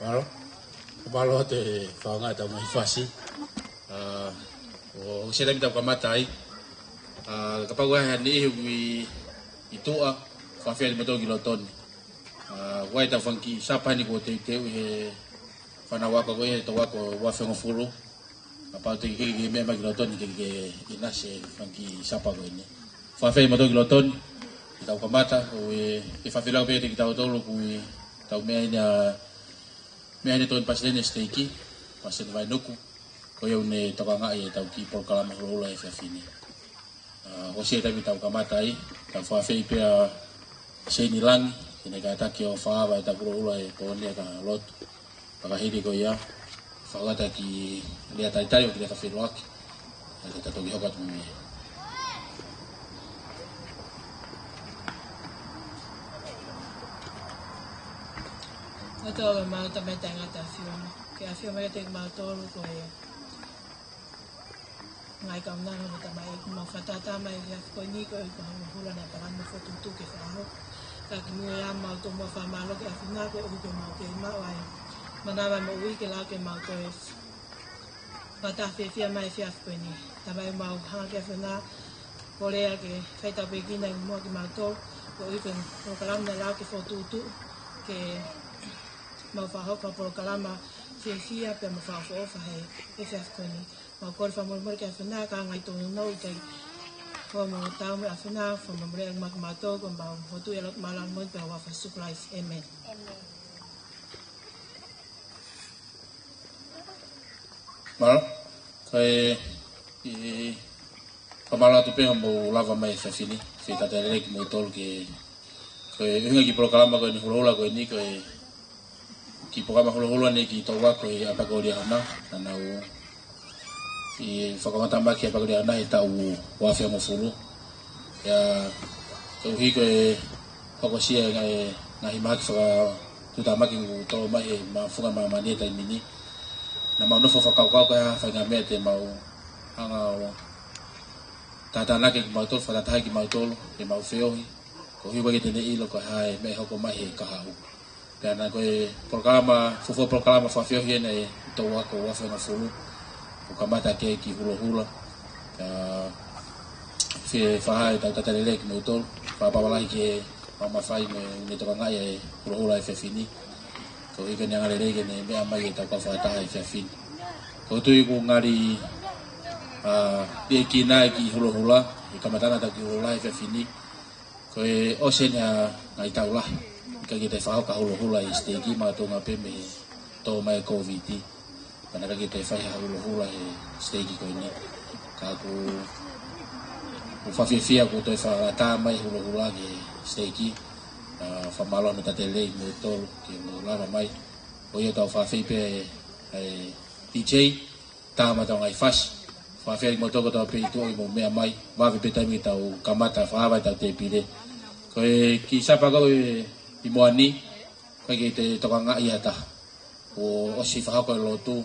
Malo, malo te whaonga tau mai whasi. O sera mi tau kamatai. Kapagua hani hui i tua whawhia ni mato gilotoni. Wai tau whanki sapa ni ko te teu he whanawaka koe he tau wako wawhenga furu. Apau te kiki mea magilotoni kiki inase whanki sapa koe ni. Whawhia ni mato gilotoni. Tau kamata o e whawhilau pia te ki tau tolu kui tau mea ina mea ni toin pasilene steiki, pasilene vai nuku, ko iau ne tokanga e tau ki polkalama hula e whiawhine. Hosi e tami tau kamatai, tau whawhei pia seini langi, kene ka ataki o whaawa e tau hula e pōnea ka lotu. Pakahiri ko ia, whakata ki lea taitai o ki lea whawhiloaki, e te tatoki hoka tu mea. Ito ang mga tamatay nga ta-film. Kaya film ay ito yung mga tolo ko eh. Ngay kam na nga tamay mga fatatamay ko ni ko ko hula na parang mo foto ke faho. Tak mo ya mal to mo fa malo ke afina ko ko mo ke ma wai. Manaba mo wi ke la ke ma ko es. Pata fe fia mai fia ko ni. Tamay mau ha ke afina polea ke feita begina mo ke ma to ko ipen ko kalam na la ke foto tu ke mau whahoka poro kalama whiawhia pia mau whaofa hei e whiawhkoni. Mau kore whamormore ke awhina ka ngai tongu nau kei ko mo tau me awhina whamormore ang makamato ko mau hotu elok malang mo pia wafa supplies. Amen. Malo, kai pamala tu pia mo lava mai whiawhini, whiawhata reki mo tolu ke kai hunga ki poro kalama ko ni hula ko ni kai ki programa holo ni ki towa ko apa ko dia hana na o i whakamata maki apa ko dia hana i tau wawhia mo furu ya tau hi ko hoko sia ngai maki whaka tuta maki ngu tau mai ma funga ma mani tai mini na mau nofo whakau ko ya whainga mea te mau hanga o tata nake ki mau tolu whakatahi ki mau tolu ke mau whiohi ko hi wagi tene ilo ko hae me hoko mai he kahau. Karena koe programa fufu programa fafio hene to wako wafe na fulu ukamata ke ki hula fe fahai ta tatalele ki motor fa wala ke mama fai me to nga ye hula fe fini ko ikan yang alele ke ne me amai ta ka fa ta fe fini ko tu ku ngari de ki na ki hula ukamata na ta ki hula fe fini ko osenya ngai taulah kita faham kahulu hula istegi ma to ngape me to mai covid karena kita faham hulu hula istegi ko ini kaku ufafia ko to fa ta mai hulu hula ke istegi fa malo no tatele mo to ke mo lava mai o yo to fa pe DJ ta ma to ngai fas fa fe mo to ko to pe to mo me mai va pe ta mi ta kamata fa va ta te pide ko ki sa pa ko i moani kai ke te tokanga ia ta o si fa ko lotu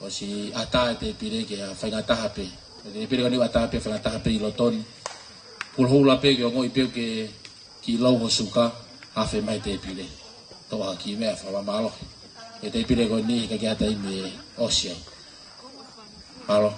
o si ata te pire ke fa ngata hape te pire ni ata pe fa ngata hape loton pul hula pe ke ngoi pe ke ki lo ho suka hafe mai te pire to ha ki me fa malo te pire ko ni ke ata i me osia malo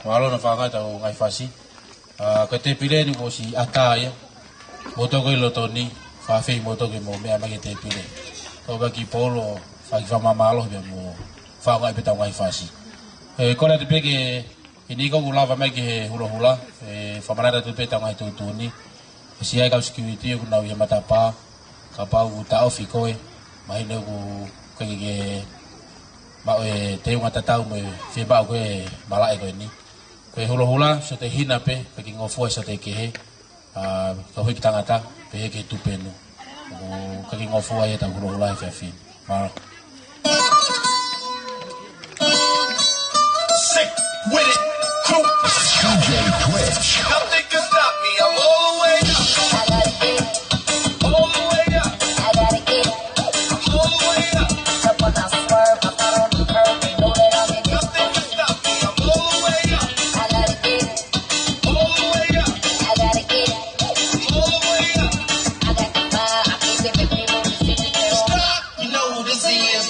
Malo na whanga tau ngai whasi. Ko te pile ni mo si ata ia. Moto ko ilo toni. Whawhi moto ke mo mea mai te pile. Tau baki polo. Whaki whamamalo bia mo whanga i petau ngai whasi. Kore te peke ini ko ulawa mai ke hula hula. Whamarada te petau ngai tūtuni. Si ai kau security ku nau ia matapa. Ka pau ku ta ofi koe. Mahine ku ke mau te unga tatau me whibau koe malae koe ni. Koe hula hula so te hina pe, peki ngofua so te kehe. Ka hui ki tangata, pe he ke tupenu. Kaki ngofua ia tau hula hula e whiawhi. Maro. Sick with it, crew. DJ Twitch. Nothing can stop me, I'm all the way up. All the way up. I'm all the way up. You know who this is.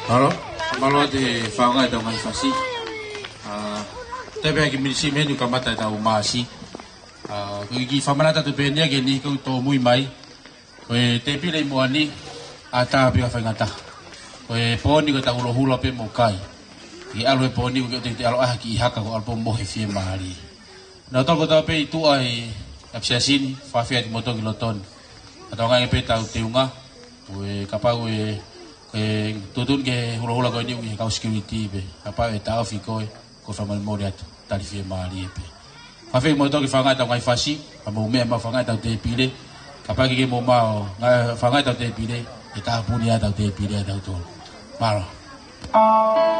Halo, malo te whaonga tau mai whasi. Te pēa ki minisi menu ka mata tau maasi. Kui ki whamanata tu pēnia ke ni kau tō mui mai. Koe te pile i mua ni, a tā pia whaingata. Koe pōni ko ta ulo hula pe mo kai. Ki alo e pōni ko te alo aha ki i haka ko alpo mohe fie maari. Nā tōko tau pe i tua i apsiasini, whawhia ti motoki lotoni. Atau ngai pe tau te unga, koe kapau e tutun ke hula koe ni uki kau security pe. Kapau e tau fi koe, ko whamal mori atu, tali fie maari e pe. Whawhia motoki whangai tau ngai whasi, whamu mea ma whangai tau te pile, kapau ki ke mo mao, ngai whangai tau te pile, e taha puni a tau te pile a tau tōru. Maro. Oh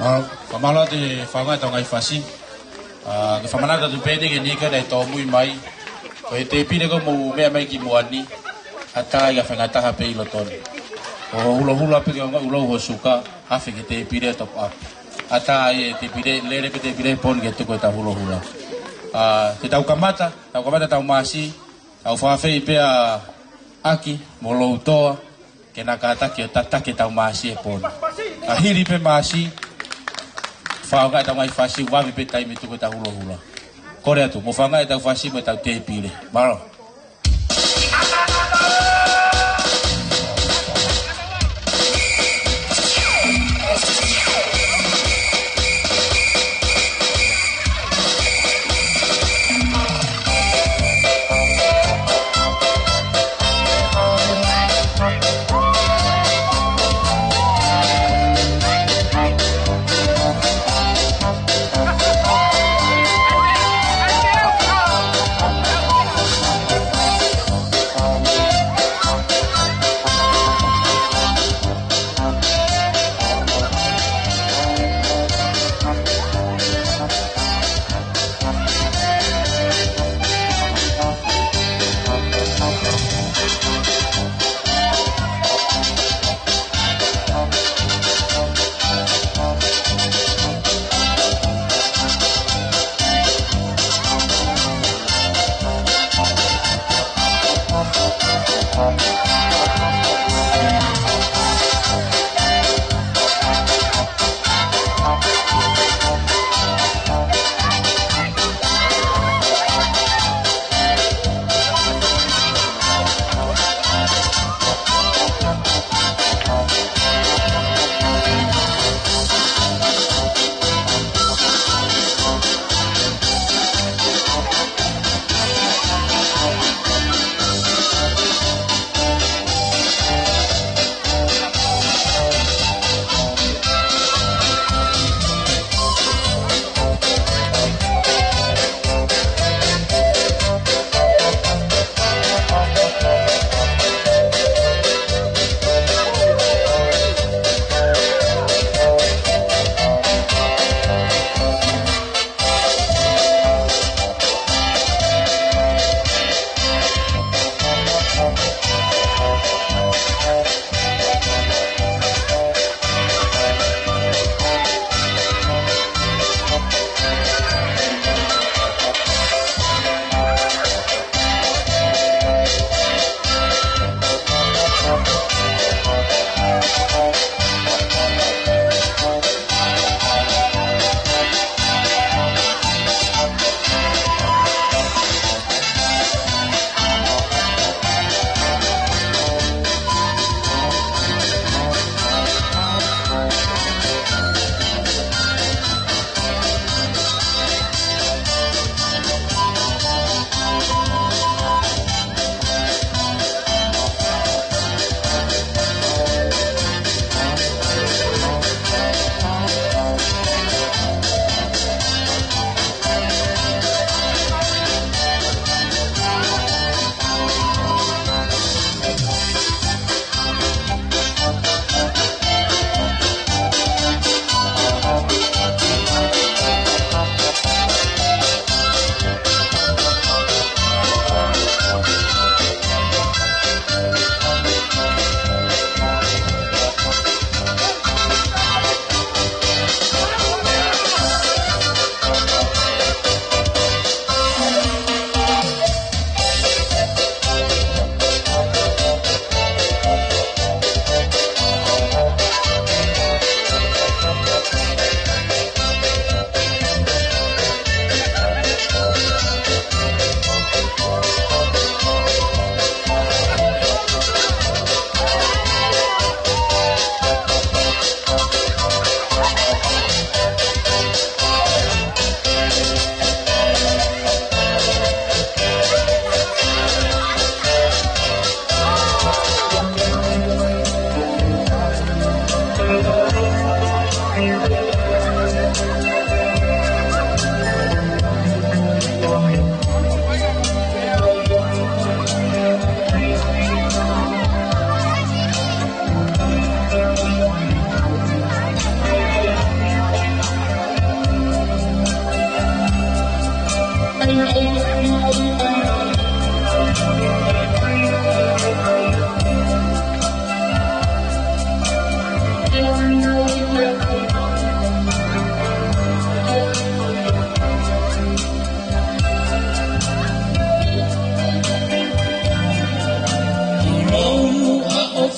Pamala te whanga tau ngai whasi. Ke whamanata tu pēne ke nika nei tō mui mai. Ko he te pire ko mu mea mai ki muani. Hata i a whangataha pe ilo toni. O hula hula pe ke ulau ho suka. Hawhi ke te pire top up. Hata i te pire, lere pe te pire poni ke tuko e ta hula hula. Te tau kamata tau masi. Tau whawhi pe a aki, mo lou toa. Ke nā kātaki o tatake tau masi e poni. A hiri pe masi. Whaonga e tau ngai whasi, wawi pe taimi tuko ta hula hula. Kore atu, mo whaonga e tau whasi mo e tau te pire. Maro.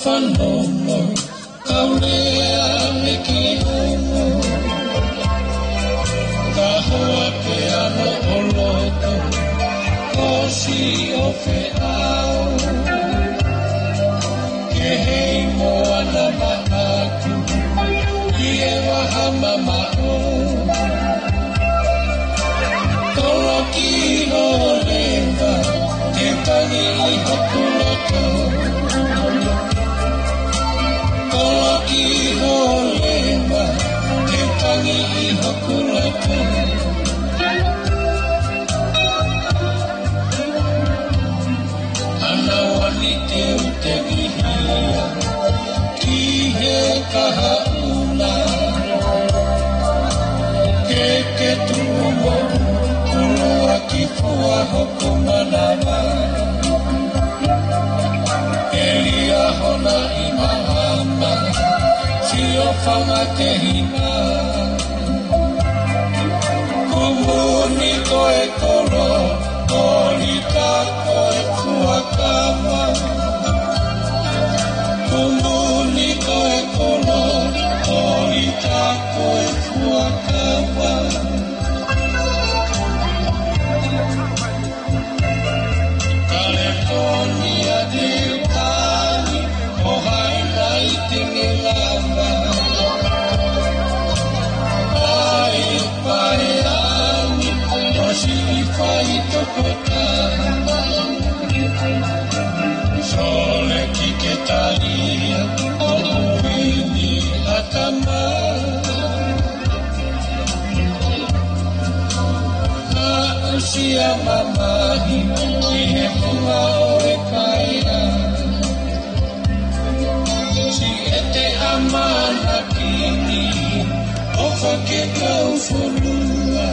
whanono, kau lea me ki hono. Ka hoa ke ano o loto, o si o whe au. Ke hei moa na maaku, i e waha mamao. Tolo ki ho lewa, te tangi i hoku loto. Tolo ki ho lewa, te tangi i hoku loto. Ana wani te ute ihia, ki he kaha una. Ke tumo, ulua ki fua hoku manawa. Elia hona i mahama, si o whanga te hina. Kumuni koe koro, korita koe fuakama. Kumuni koe koro, korita koe fuakama. California Diltani, Ohio Tingi Lava. Ai Paiani, Oshi Fai Tokota. Sole Kiketaria, Ohuini Atama. Usia mamahi, ki he punga o e kaia. Si e te amana kini, o whake kau whonua.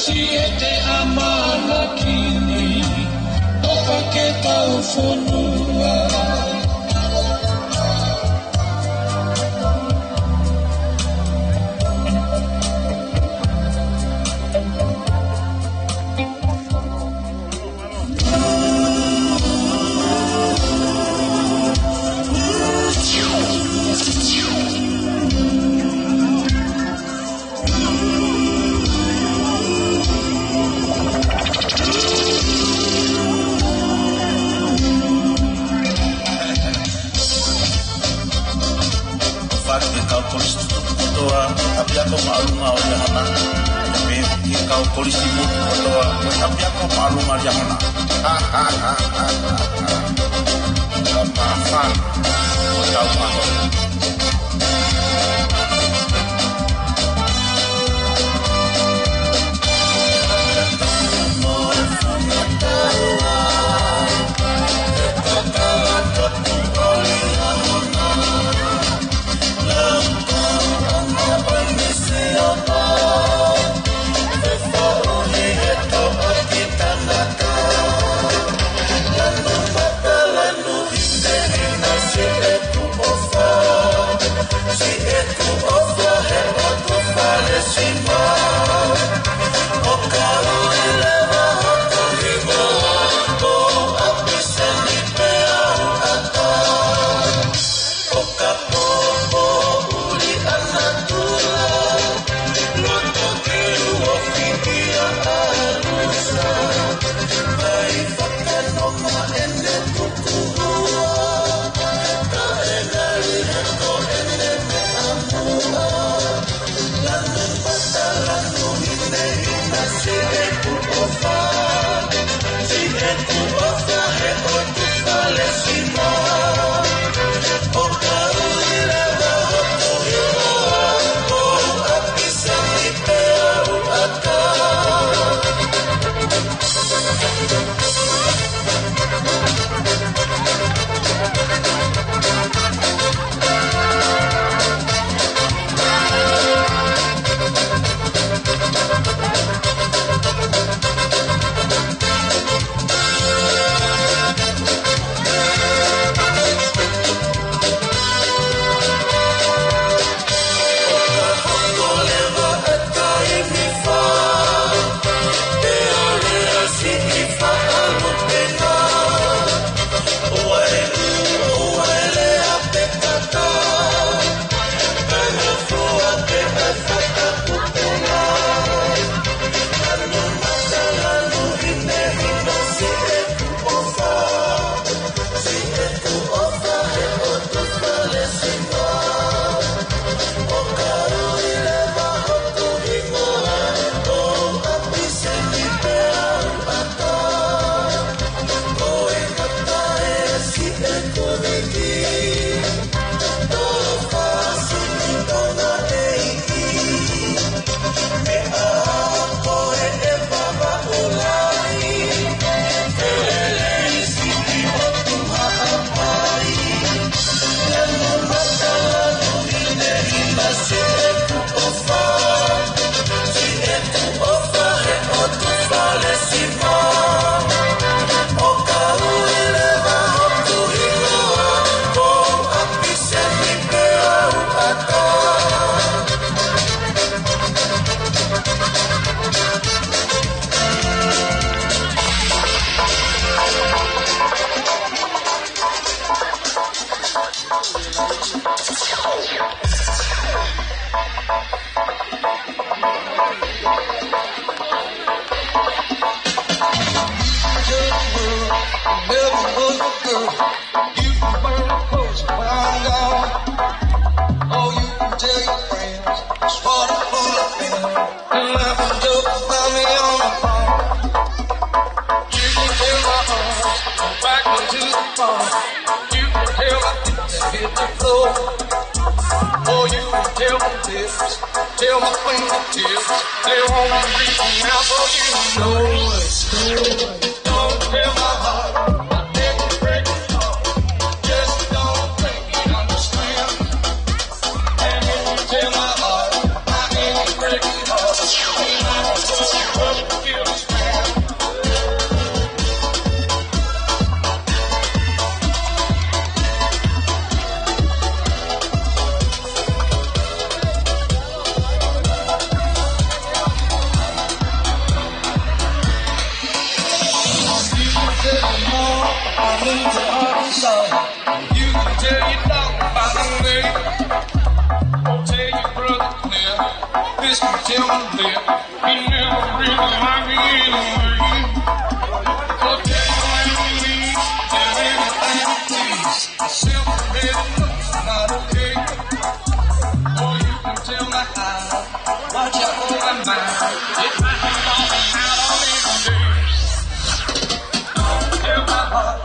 Si e te amana kini, o whake kau whonua. Tapi ako maalunga o yahana. Tapi ikaw polisi mo kumotoa. Tapi ako maalunga o yahana. Ha ha ha ha ha. Kapafan. O tau maho. Lanu mata lanu hindari nasi etu ofa. Tell my fingertips, they won't be reaching out for you. Don't tell my heart, I beg you break it off. Just don't make me understand. And if you tell my heart, I beg you break it off. Ain't I just what you feel this man? You can tell your dog about me. I'll tell your brother Cliff. This can tell my lip. He never really liked me anyway. I'll tell you anything, tell anything you please. Self-made looks not okay. Or you can tell my eyes, watch out for my mind. It might be falling out on any day. Don't tell my heart.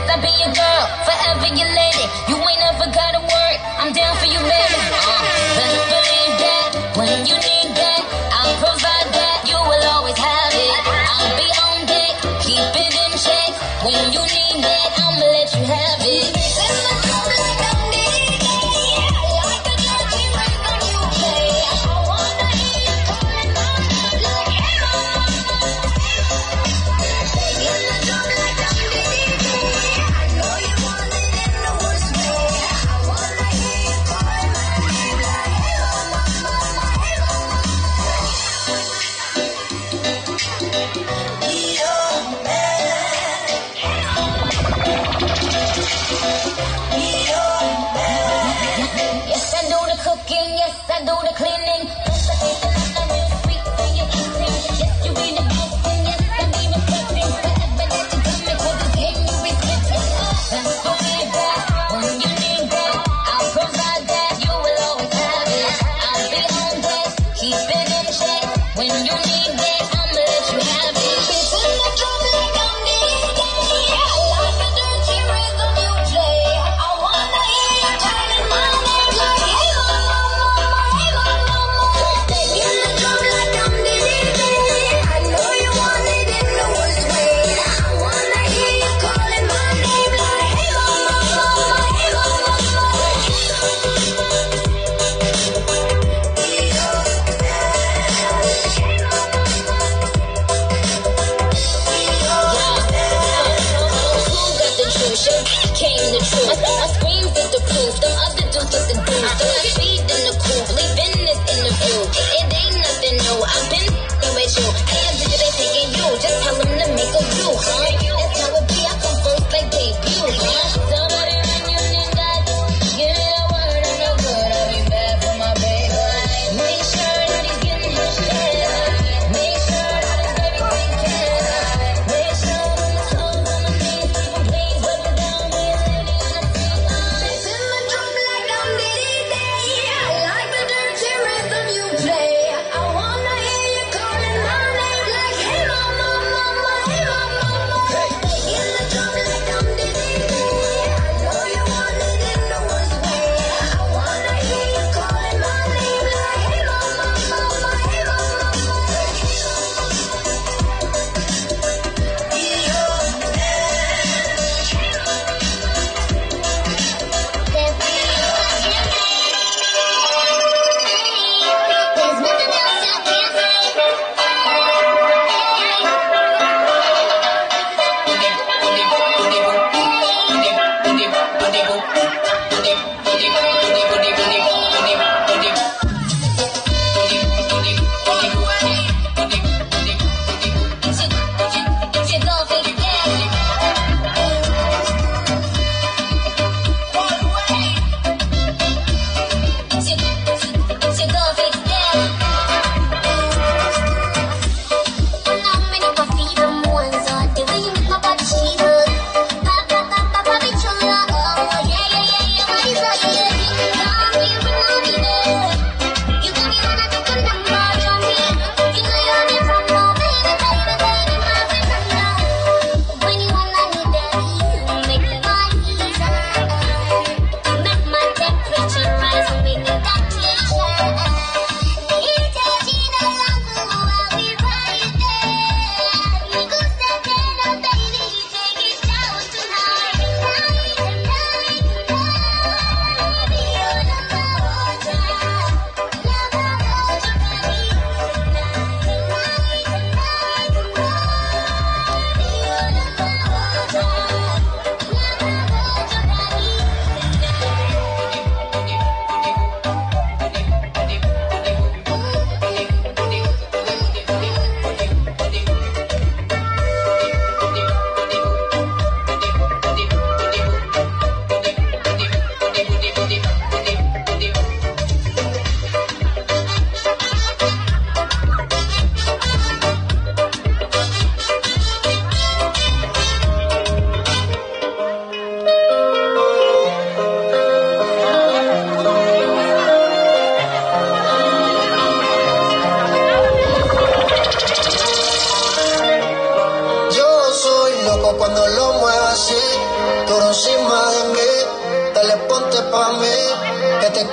promise I'll be your girl, forever your lady. You ain't never gotta worry, I'm down for you, baby. Best believe that when you need that, I'll provide that. You will always have it. I'll be on deck, keep it in check. When you need that, I'ma let you have it.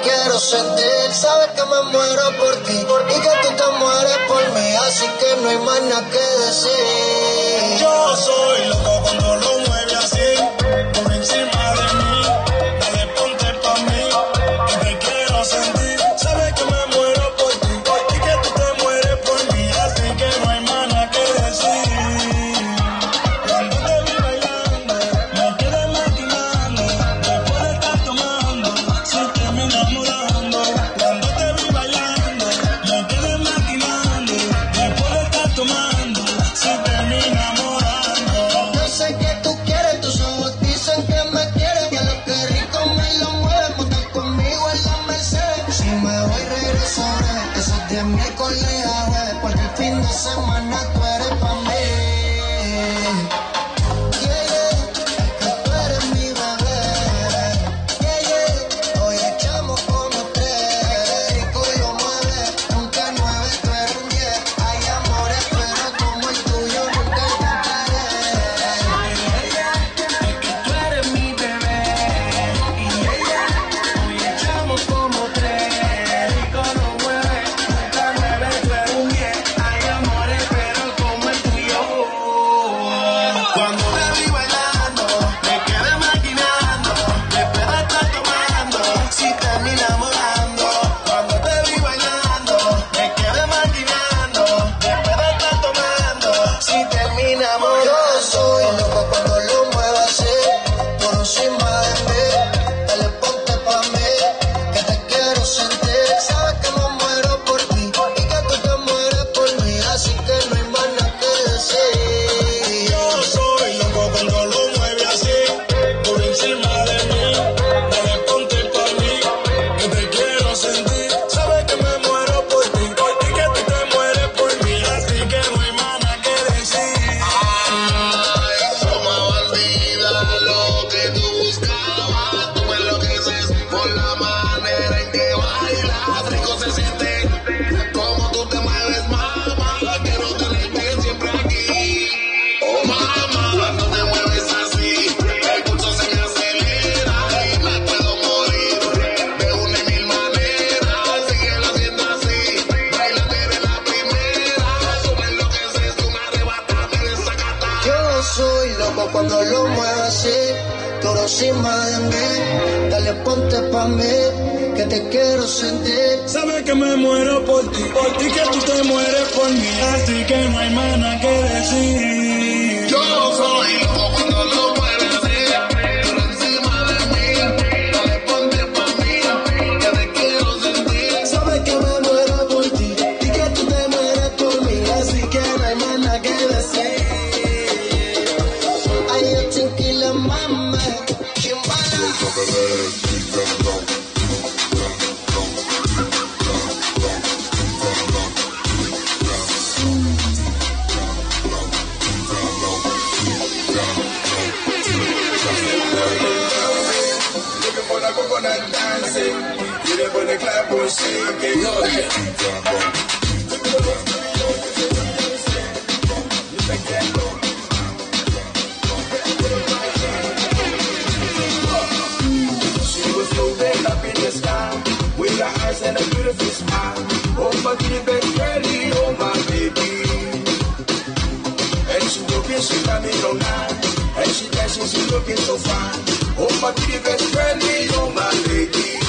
quiero sentir. Sabes que me muero por ti y que tú te mueres por mí, así que no hay más nada que decir. Yo soy loco cuando lo mueve así, por encima de mí. Dale, ponte pa' mí, que te quiero sentir. Sabes que me muero por ti y que tú te mueres por mí, así que no hay más nada que decir. Cuando te vi bailando, me quedé maquinando. Después de estar tomando, sí que me enamorando. Cuando te vi bailando, me quedé maquinando. Después de estar tomando, sí que me enamorando. Yo sé que tú quieres, tus ojos dicen que me quieres, que lo que rico me lo mueve, montar conmigo en la Mercedes. Si me voy regresaré, eso es de miércoles a jueves, porque el fin de semana tú eres pa' mí. Yeah, yeah, que tú eres mi bebé. Yeah, yeah, hoy echamos como tres, rico lo mueve, nunca 9, tú eres un 10. Hay amores, pero como el tuyo nunca encontraré. Tú eres mi bebé y ella, hoy echamos como tres, rico lo mueve, nunca 9, tú eres un 10, hay amores pero como el tuyo. Cuando te vi bailando, me quedé maquinando. Después de estar tomando, sí terminé enamorando. Cuando te vi bailando, me quedé maquinando. Después de estar tomando, sí terminé enamorando. Yo soy loco cuando lo muevo así, por encima de mí. Dale, ponte pa' mí, que te quiero sentir. Sabes que me muero por ti y que tú te mueres por mí, así que no hay más nada que decir. Yo soy loco cuando lo mueve así, por encima de mí. Dale, ponte pa' mí, que te quiero sentir. Sabes que me muero por ti y que tú te mueres por mí, así que no hay más nada que decir. Eso me olvida lo que tú buscabas. Tú me enloqueces por la manera en que bailas. Rico se siente como tú te mueves, mamá. Quiero tenerte siempre aquí. Oh, mamá, cuando te mueves así, el pulso se me acelera y me puedo morir de una y mil maneras. Síguelo haciendo así, bailate de la primera. Tú me enloqueces, tú me arrebatas, me desacatas. Yo soy loco cuando lo muevo así, por encima de mí. Dale, ponte pa' mí, que te quiero sentir. Sabes que me muero por ti que tú te mueres por mí, así que no hay más nada que decir. Yo soy loco cuando lo mueves así, por encima de mí. Dale, ponte pa' mí, que te quiero sentir. Sabes que me muero por ti y que tú te mueres por mí, así que no hay más nada que decir. Ay, yo tranquila, mami, Chimbala. Looking for the coconut dancing, you live on the clapboard shaking. She was moving up in the sky with her eyes and a beautiful smile. Oh my baby, ready, oh my baby. And she looking, she got me all night. And she dancing, she looking so fine. Oh my baby, ready, oh my lady.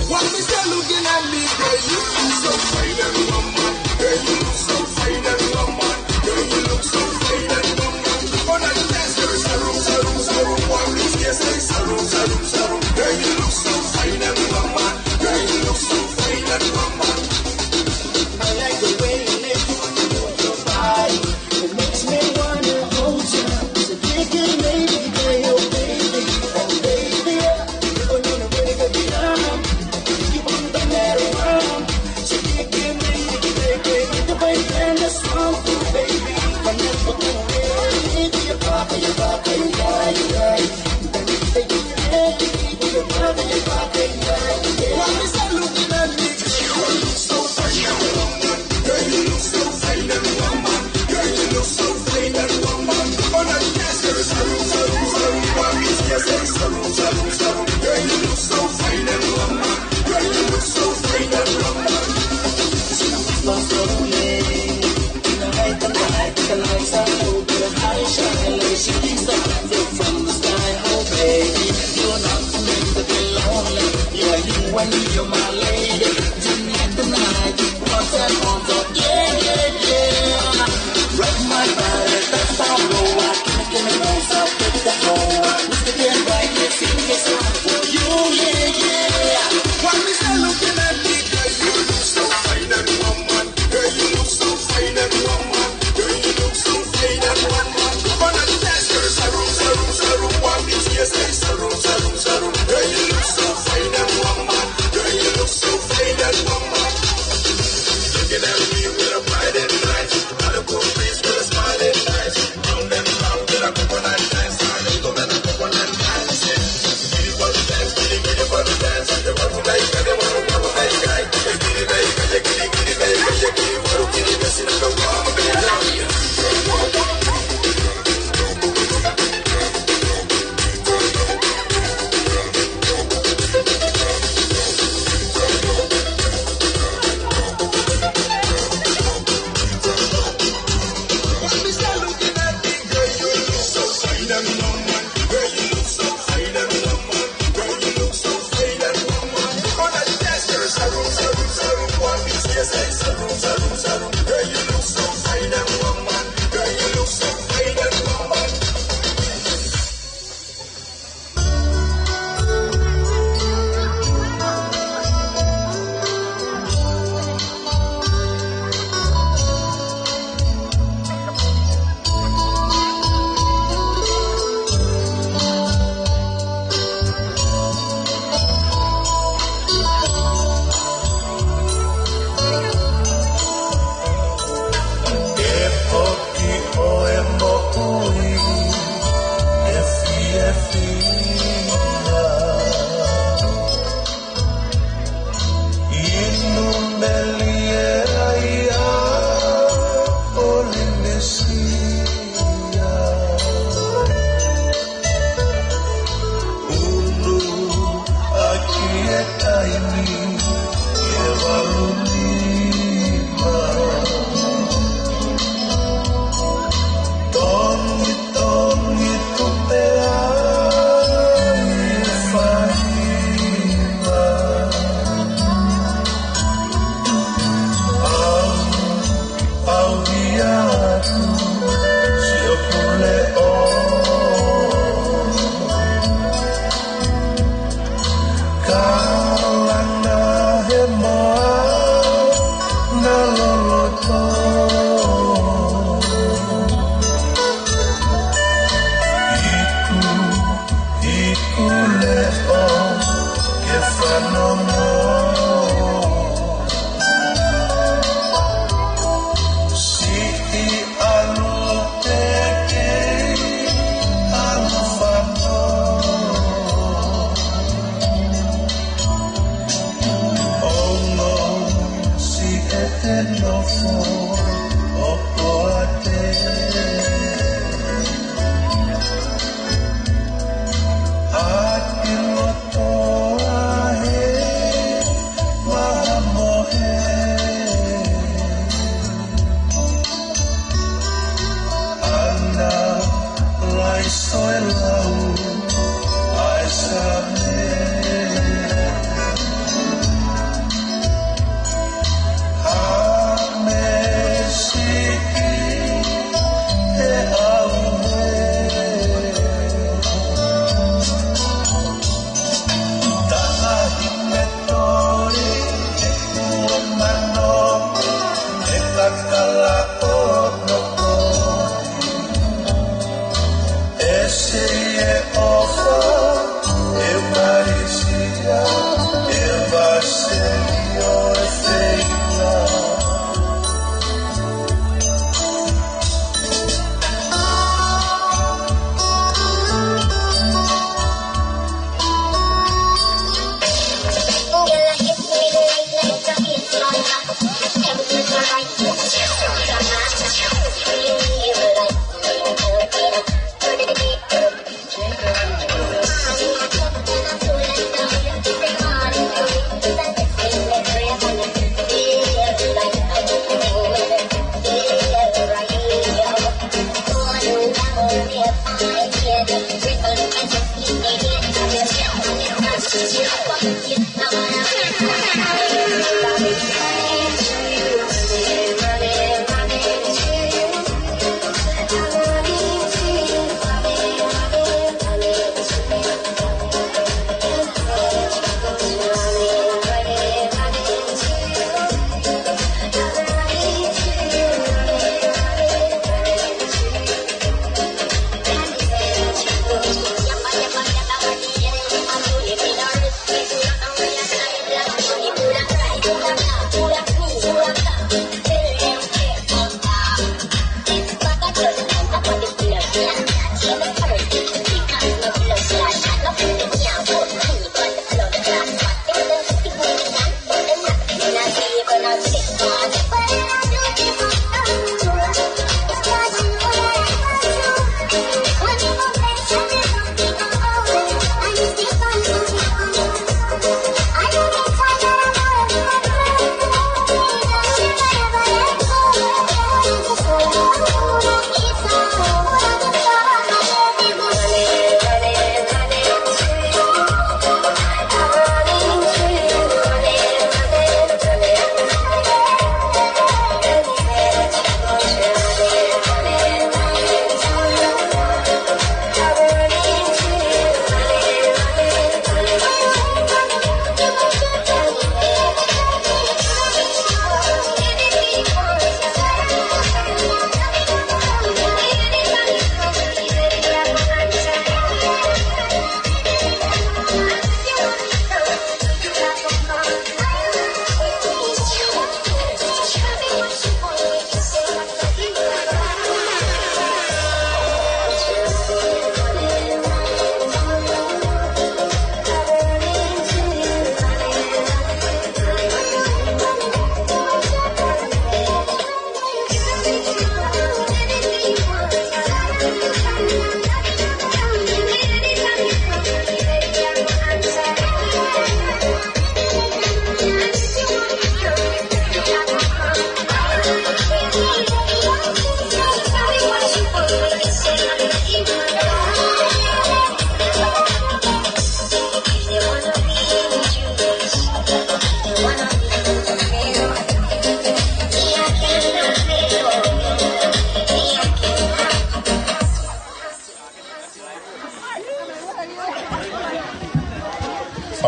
Why is that looking at me, girl? You look so fine and woman. Girl, you look so fine and woman. Girl, you look so fine and woman. When I dance, girl, sarum, sarum, sarum. One is yes, say sarum, sarum, sarum. Girl, you look so fine and woman. Girl, you look so fine and woman. I like the way you lift your body. It makes me wanna hold you. So take it, baby, girl, oh baby, oh baby. You're in a really good time. You want the matter wrong. So take it, baby. Ese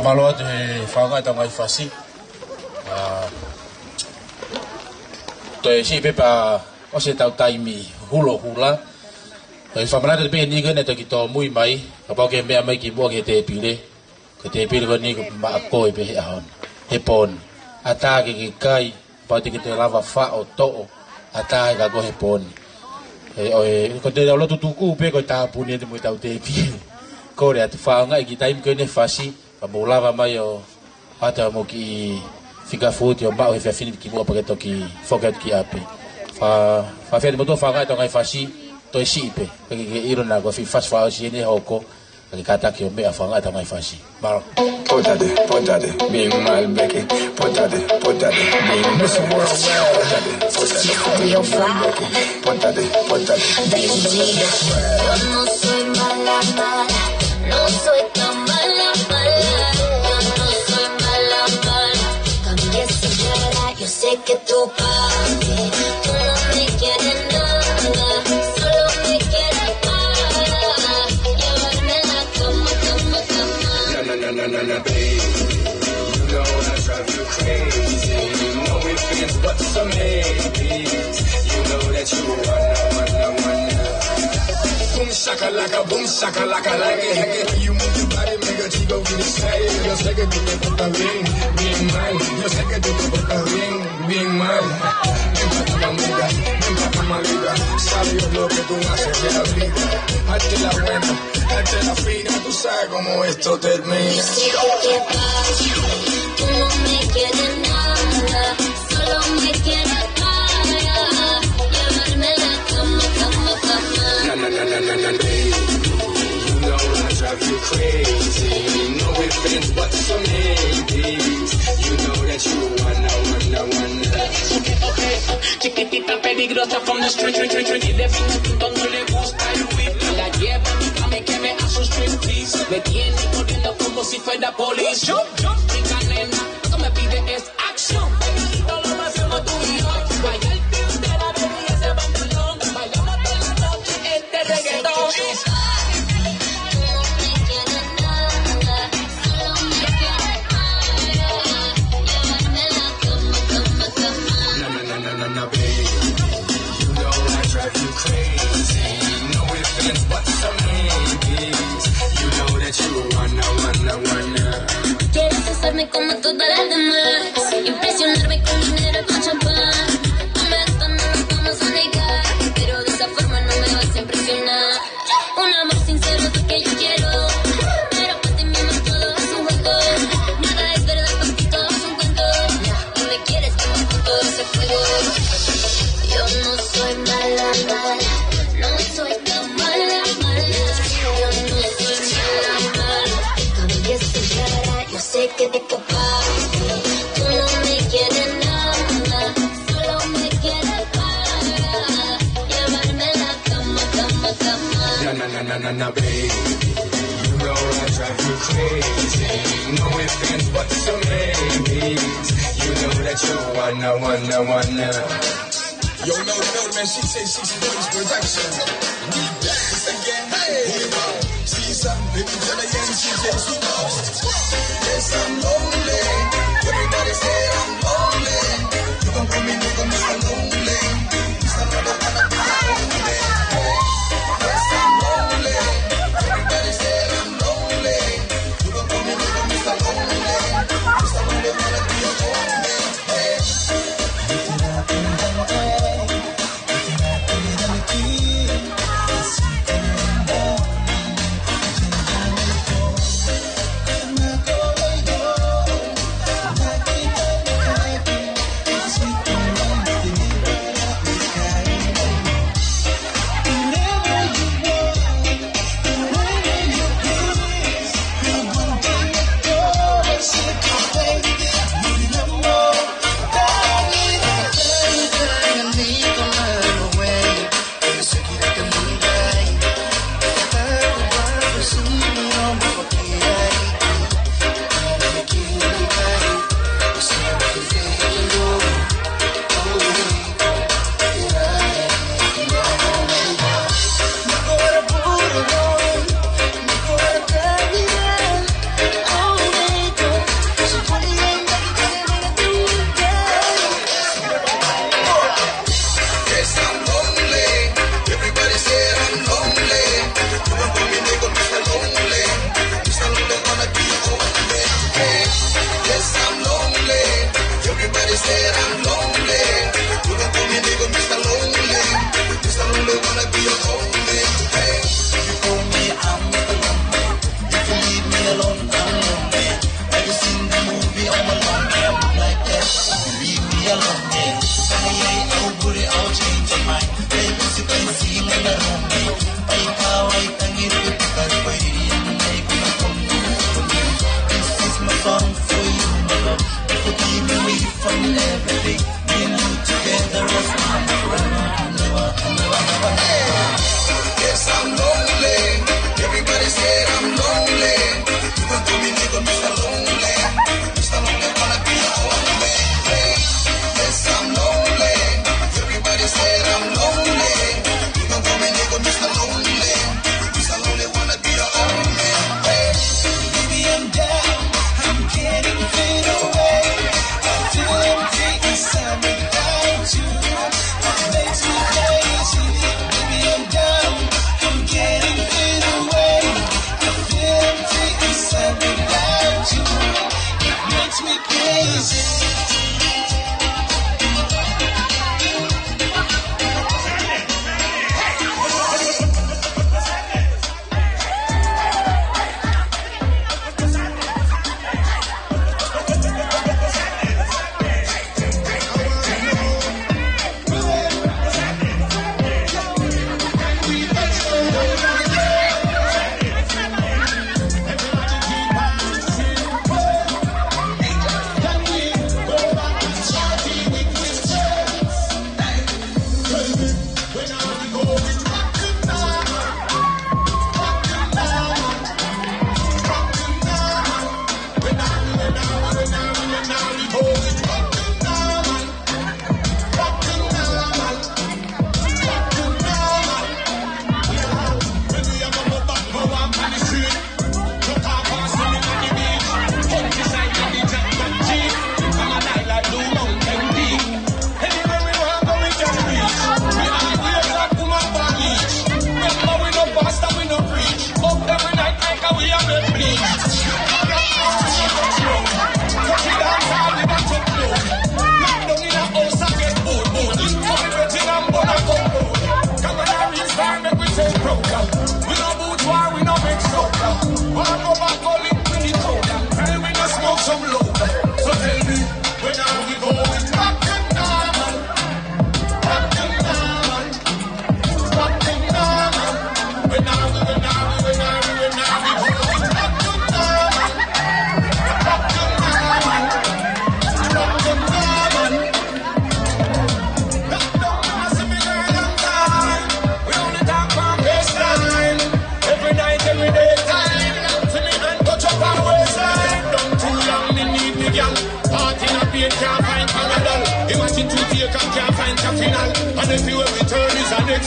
malo atu he whaonga ta ngai whasi. Toi si pepa o se tau taimi hulo hula. Toi whamanata te pe ni gane ta ki tō mui mai. Ka pau ke mea mai ki mua ke te pile. Ka te pile ko ni ko ma akoi pe he ahon. He pon. Ata ke kai. Pau te ki te lava wha o to'o. Ata ka ko he pon. Ko te raulotu tuku pe ko ta puni te mui tau te pile. Kore atu whaonga i ki taimi koe ne whasi. Ka mo lava mai o ata mo ki fika futi o bao he whiawhini ki mua paketo ki whokat ki ape. Fa whiani moto whaonga i tō ngai whasi toi si ipe. Ka ke irona ko whi whas whao si ene hoko. Ka ke kataki o mea whaonga i tō ngai whasi. Maro. Pótate, bien mal, Becky. Pótate, bien Miss Worldwide. Pótate. Yo no soy mala, no soy tan mala. Yo no soy mala. Cambié esa cara, yo sé que tú papi, tú no me quieres nada, solo me quieres para llevarme a la cama. No, babe. You know I drive you crazy. No ifs, buts, or maybes. You know that you wanna. Boom shakalaka, like it. You move your body, make a chico get excited. Yo sé que tú te portas bien mal. Yo sé que tú te portas bien mal. Ven pa' tu mamita, ven pa' tu malita. Sabes lo que tú haces de la vida. Hazte la buena, hazte la fina. Tú sabes cómo esto termina. Yo sé que papi, tú no me quieres nada, solo me quieres para llevarme a la cama. No, babe. You know I drive you crazy. No ifs, buts, or maybes. You know that you wanna. Chiquitita peligrosa from the street. Y de fin no le gusta el whip. La lleva a mi cama y que me hace un striptease. Me tiene corriendo como si fuera police. Jump, rica nena, lo que me pide es action. Todo lo más hacemos tú y yo. Vaya el film de la baby y ese pantalón. Vayamos toda la noche este reggaetón. No, babe. You know I drive you crazy. No ifs, buts, or maybes. You know that you wanna. Quieres hacerme como todas las demás, impresionarme con dinero, con champán. No me gusta, no nos vamos a negar, pero de esa forma no me vas a impresionar. Un amor sincero es lo que yo quiero, pero para ti mi amor todo es un juego. Nada es verdad, para ti todo es un cuento. Y me quieres quemar con todo ese fuego. Yo no soy mala, no soy tan mala. Yo no soy mala. Cambié esa cara, yo sé que te capaz. Tú no me quieres nada, solo me quieres para llevarme a la cama. No, babe. You know I drive you crazy. No ifs, buts, or maybes. You know that you wanna. Yo, no, man, she say she's Boys Production. We back this again, hey. See something, tell her again, she says she knows. Yes, I'm lonely. Everybody say I'm lonely. You gon' call me Mr. Lonely. Mr. Motherfucker, lonely. Yes, I'm lonely. Everybody say I'm lonely. You gon' call me Mr. Lonely. Mr. Motherfucker, lonely. Hey.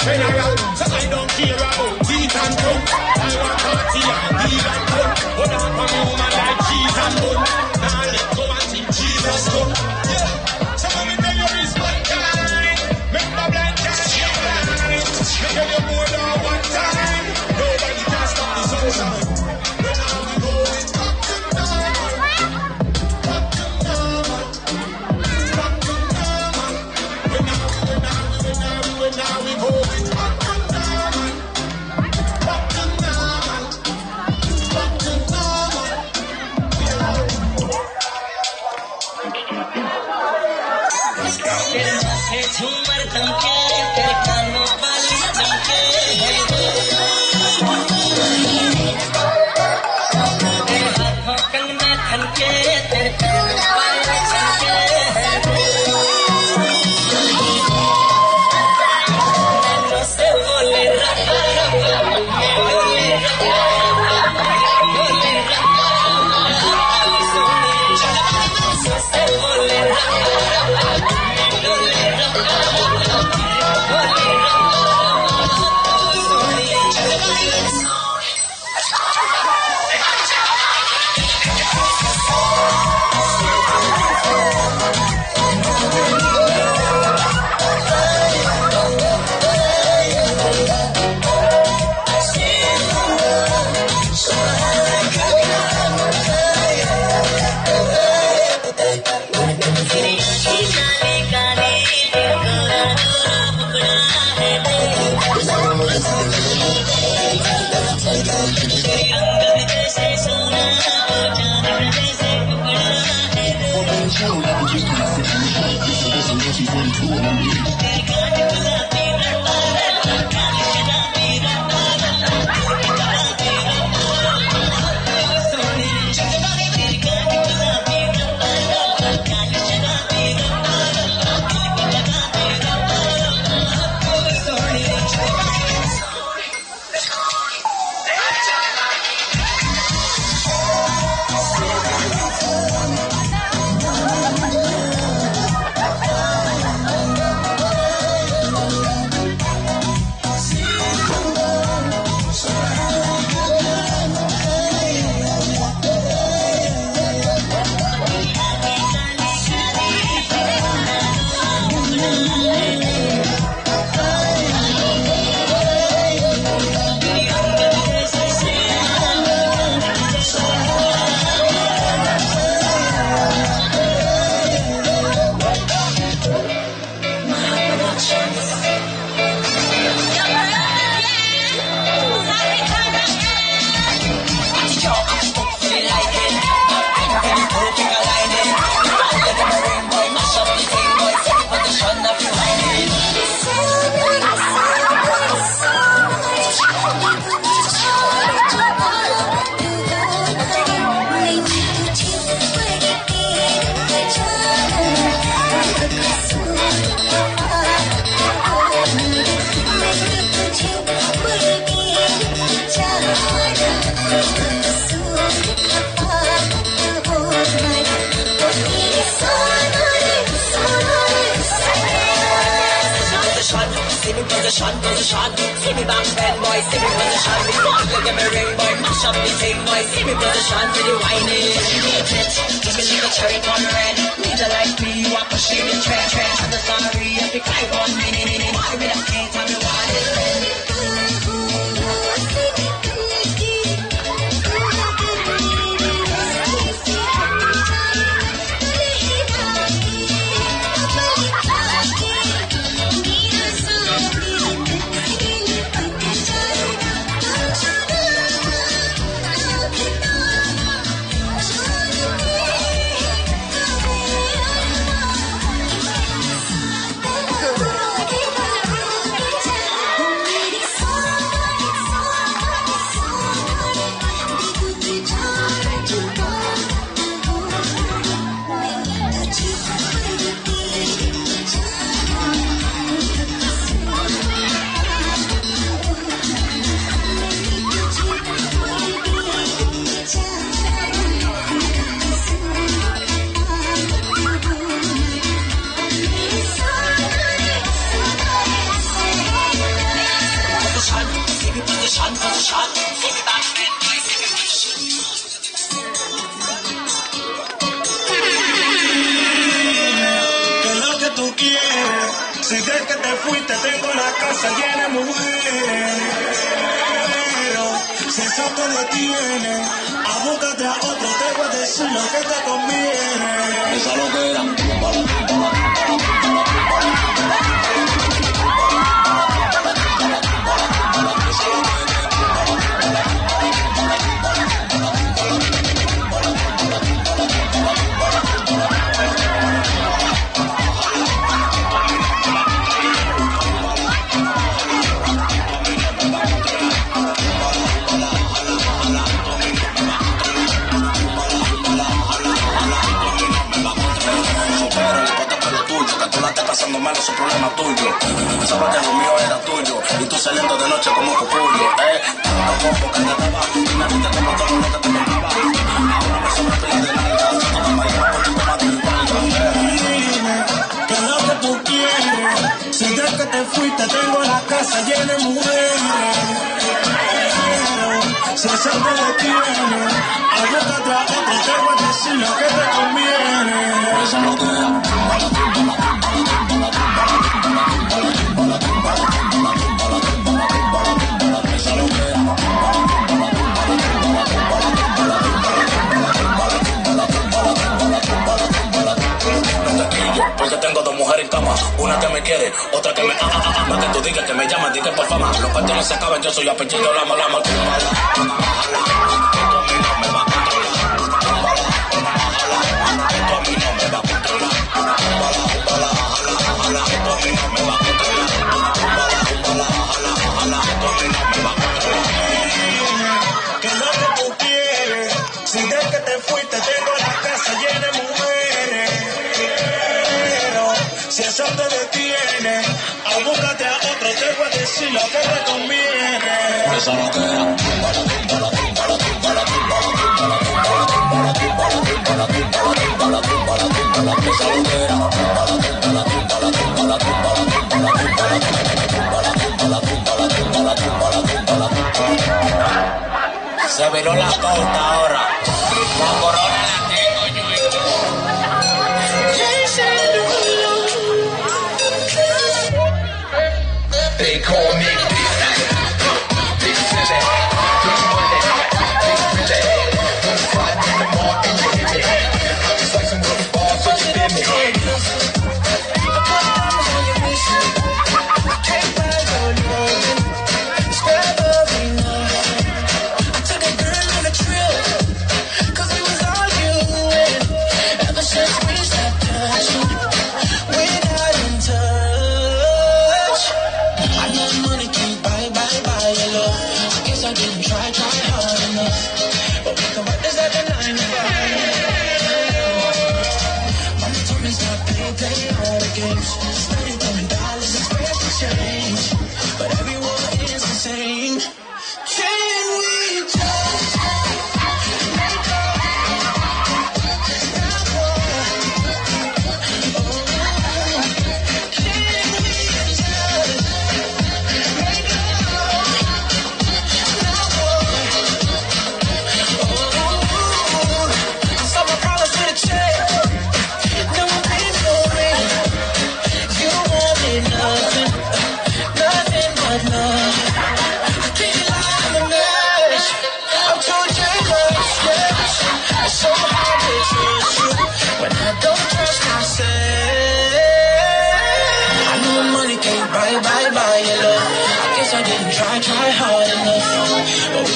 General, so I don't care about teeth and tongue. I want party and deal and fun. But not for me woman like cheese and bun. Now let go and see Jesus come. Yeah, so let me tell you this one time. Remember blind time, blind. Make you more than one time. Nobody can stop the sunshine. When now we go, it's back to normal. Back to normal. Back to normal. When now we go. झूमर दमके तेरे कानों वाली दमके तेरे हाथों कंगना खनके तेरे कानों वाली चमके नैनों से बोले रहा बोले से बोले See me position, see me back bend boy, see me position, me walk like a ring boy, mash up the thing boy, see me position, for the whining, give me little cherry on red, need you like me, you want to shake the trench, I'm the sorry, if you climb on me, why me that can't tell me why it's Si desde que te fuiste tengo la casa llena de mujeres. Si eso te detiene, abúscate a otro, te voy a decir lo que te conviene. esa loquera. Pasando mal es un problema tuyo. Pensaba que lo mío era tuyo y tú saliendo de noche como un capullo. Tampoco que te daba y nadie te tomó todo lo que te tocaba. Ahora me sobra pila de nalga. Todo el país va por tu toma de Dime que es lo que tú quieres. Si desde que te fuiste tengo la casa llena de mujeres. Si eso te detiene, abúscate a otro, te voy a decir lo que te conviene. Esa loquera. Porque tengo dos mujeres en cama, una que me quiere, otra que me no que tú digas que me llamas, digas por fama. Los partidos no se acaban, yo soy apellido, lama. Esto a mí no me va a controlar. Esto a mí no me va a controlar. Esto a mí no me va a controlar. Esto a mí no me va a controlar. ¿Qué es lo que tú quieres? Si desde que te fuiste tengo la casa llena de mujeres. Si eso te detiene, abúscate a otro, te voy a decir lo que te conviene. Esa loquera. Se viró la costa ahora. La corona la tengo yo. They call me Big Big Silly, Big Money, Big Billy. Don't fight in the mall and you hit me. I'm just like some good ball, so you bit me. But everyone is the same. Can we just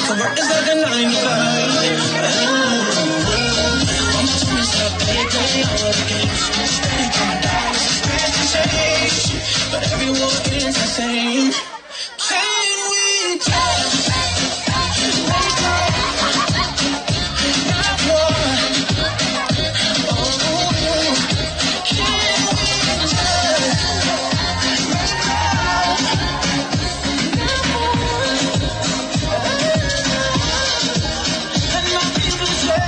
to work is like a 9 to 5. I'm just myself, they all the games. Spending $10, spend the change, but everyone is the same. Can we just let go? Not more. Oh, can we just let go? And my people say,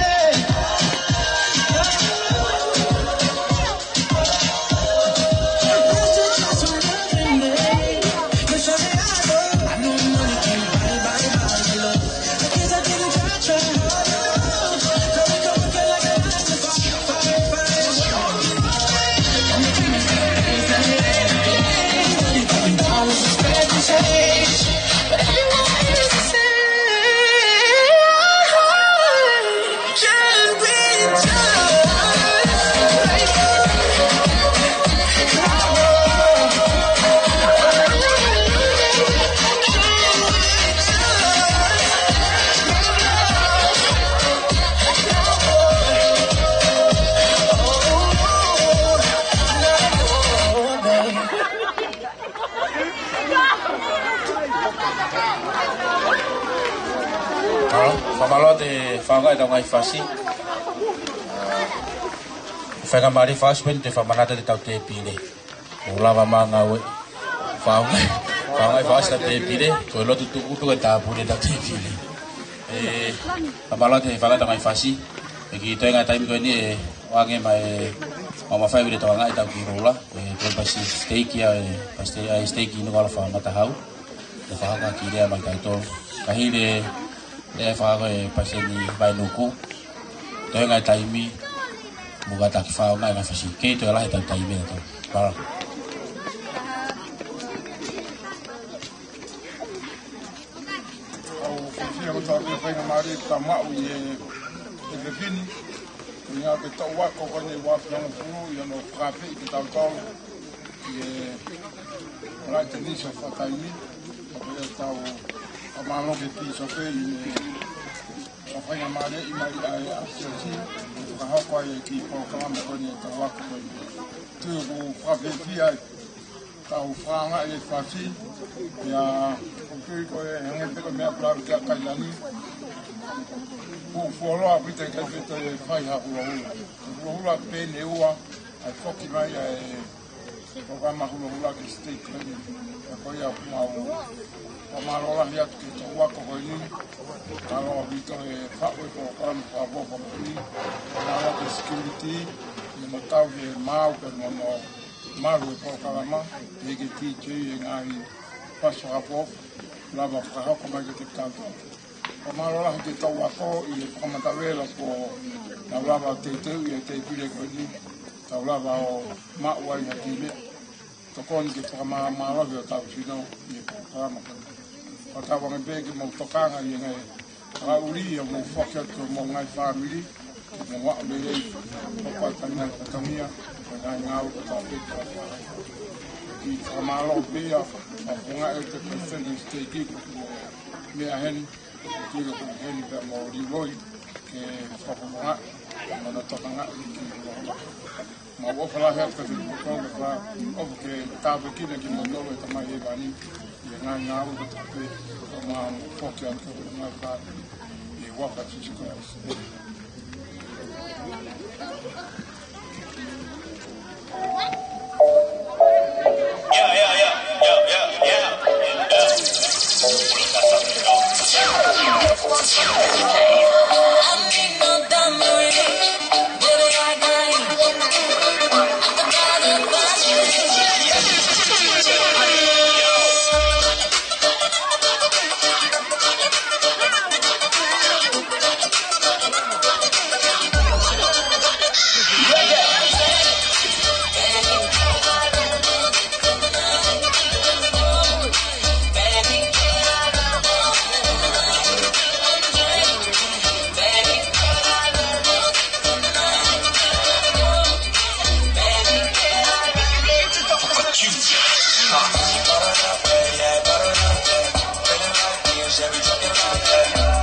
Famalote whanga e ngai whasi. Whenga mari whaspen te whamanata te tau te pire. O lava manga ue. Whanga e whasi ta te pire. Ko e lotu tukutu e tāpune ta te pire. Famalote whanga e ngai whasi. E ki toi ngai taimi koe ni e wange mai mama whaibire tau ngai tau ki rola. E toi pasi steiki a steiki inu kala whamata hau. Te whanga ki rea mai kaito. Kahire e whaago e paseni vai nuku. Toi ngai taimi mugata ki whao ngai whasi. Kei toi lahe tau taimi e tau. Para. Au whawhia ko tau e whainga maari ta mau i e whini. I ngā pe tau wako kone wāwhianga puru i ano whakape i ki tau tau. I e rai te nisa whataimi. Ako e tau a mālo ke ti sope i a whainga maari i mai ai a sisi. Ka hoko ai ki pōkalama kone e tau wako kone. Tui ko whakape ti ai. Tau whanga e whasi. Ia kukui ko e hangete ko mea plau kia kailani. Ko fuoloa pita i kaipeta e whai ha hula hula. Hula hula pēne ua. Ai whoki mai e programa hula hula ki state kani. E koi a kumau. O marola hi atu ki tau wako koi ni. Marola pita e whaue ko karama whabopa koi ni. Marola ki security. I matau ki e mau pe mono. Maru e pōkarama, e ke ti tui e ngāhi paso hapo, lava whakahoko mai ke te tātou. O marola he te tau ako i e whakamatawela ko na lava te teu i e te pire koe ni, tau lava o mauai na ti mea. Tokoni ke whakamarawi o tau sino i e pōkarama koe. O tau wange pēke mō tokanga i e ngai rauri o mō whakiatu mō ngai whāmiri, mō wā me rei, o pai tanga katamia, ngai ngau ko tau pita ki whakamalo pia a whunga e te president steki mea heni ki ko heni pia mō rivoi ke whakamunga mana tokanga i ki ma wofala hea ka whiri kukonga wha ofu ke tāpe kina ki mō nolo e tamai e bani i ngai ngau ko tau pe o mā whoki atu o ngai whāri i waka tishikoa Every talking about that.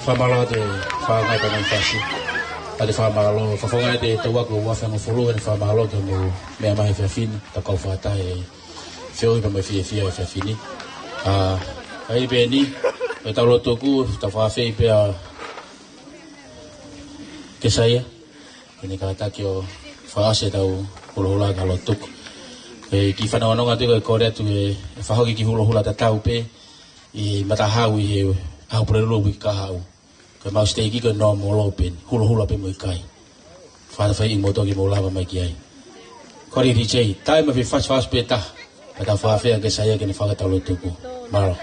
Famalo de Fanga dengan Fasi. Ada famalo, fafonga de Tawaku Wafang Fulu and Famalo de Mema Fafin, Takau Fata, Fio from Fia Fafini. Ai Beni, Taulotoku, Tafafe, Kesaya, ini kata kyo Fase tau hula kalau tuk. Ki fana ono ngatu ko Korea tu fahoki ki hula tatau pe I matahau I au prelo wi ka hau. Ka mau steki ko no molo pen hula pe mo kai. Fana fa I moto ki mola ba mai kiai. Kori DJ time fi fast peta. Kata fa fe ke saya ke ni fa ta lo tuku. Malo.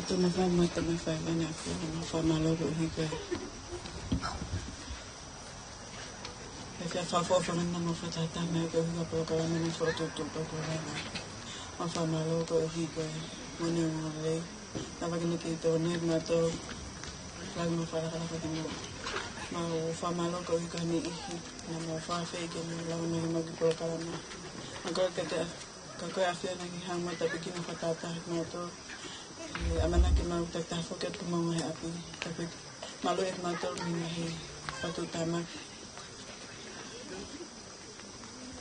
tu na fai mai tamai fai vana ko na fa malo ko hika. Ese fa fo fa na mo fa tata me ko hika ko ka na mo fo tu ko na. Ma fa malo ko hika. Mo ne mo le. Na va que to ne ma to. La mo fa la ka ti mo. Ma fa malo ko hika ni ihi. Na mo fa fe ke ni la mo mo ko ka na. Agora que te kako afia na ki hang mata piki na fatata na to amana ki mau tata foket ko mau mai api tapi malu ek mato ni hi patu tama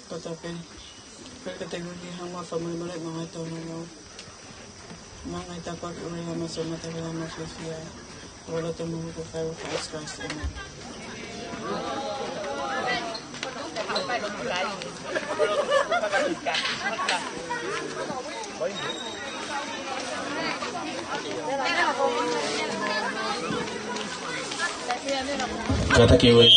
ko tapi porque tengo que hang ma family mo mga to no mga tapa ko rin ma so mata ko ma fia wala to mo ko fa fast fast kata kewe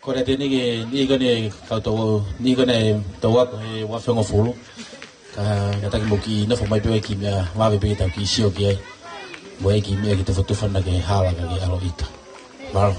kore teni ke ni gane kau tahu ni gane tahu apa wafeng ofulu kata ke buki na formai pe kimia wabe pe tahu kisio kia boleh kimia kita foto fana ke hala ke alo ita baru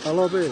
Halo, Be.